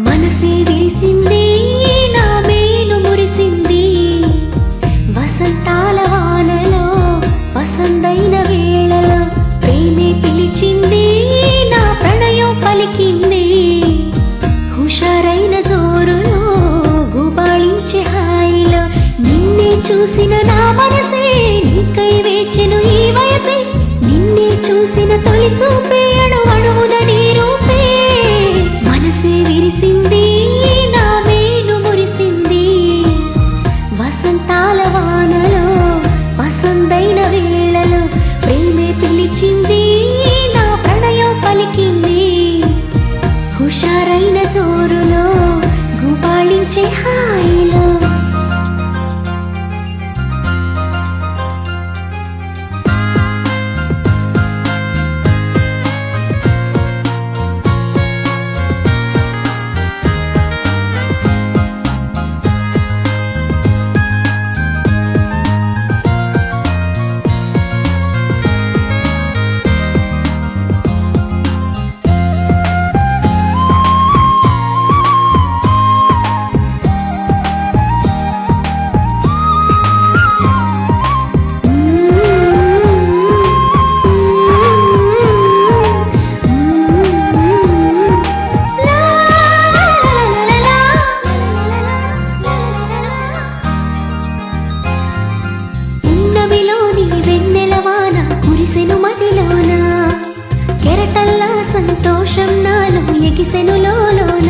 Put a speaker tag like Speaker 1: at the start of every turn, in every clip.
Speaker 1: మనసే విరిసింది నా మేలు మురిసింది వసంతాల వానలో వసంతైన వేళలో ప్రేమే పిలిచింది నా ప్రణయం పలికింది హుషారైన జోరులో గుబాళించే హాయిలో నిన్నే చూసిన నా మనసే నీకై వేచెను ఈ వయసే నిన్నే చూసిన తొలి చూపే అణువణువున నీ రూపే మనసే విరిసింది నా మేలు మురిసింది వసంతాల వానలో వసంతైన వేళలో ప్రేమే పిలిచింది నా ప్రణయం పలికింది హుషారైన జోరులో గుబాళించే హాయిలో కెరటల్లా సంతోషం నాలో ఎగిసెను లోలోన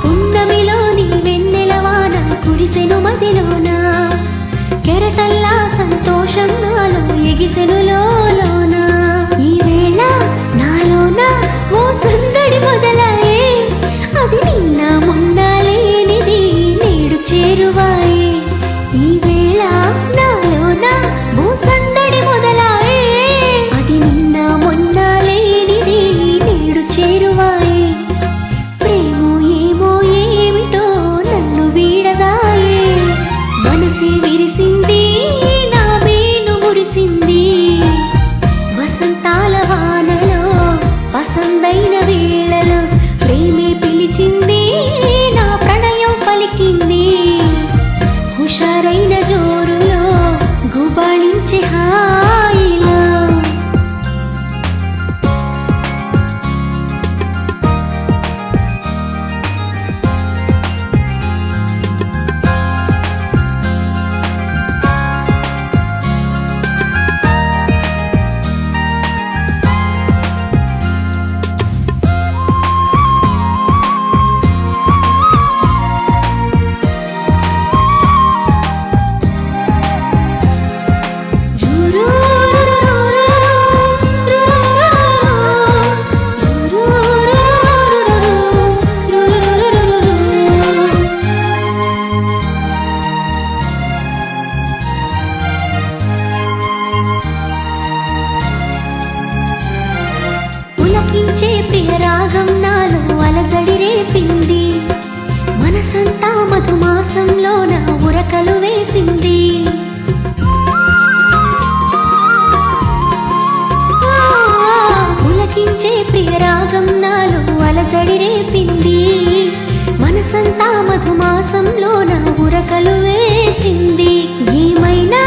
Speaker 1: పున్నమిలోని వెన్నెలవాన కురిసెను మదిలోన కెరటల్లా సంతోషం నాలో ఎగిసెను లోలోన ఈ వేళ నాలోన ఓ సందడి మొదలాయే అది నిన్న మొన్న లేనిది నేడు చేరువాయే ఈ వేళ నాలోన ఓ సందడి మొదలాయే అది నిన్న మొన్న లేనిది నేడు చేరువాయే ప్రేమో ఏమో ఏమిటో నన్ను వీడదాయే మనసే విరిసింది నా మేలు మురిసింది వసంతాల వానలో వసంతైన వేళలో ప్రేమే పిలిచింది నా ప్రణయం పలికింది హుషారైన జోరులో గుబాళించే హాయిలో పులకించే ప్రియ రాగం నాలో అలజడి రేపింది మనసంతా మధుమాసంలో నా ఉరకలు వేసింది పులకించే ప్రియ రాగం నాలో అలజడి రేపింది మనసంతా మధుమాసంలో నా ఉరకలు వేసింది ఏమైనా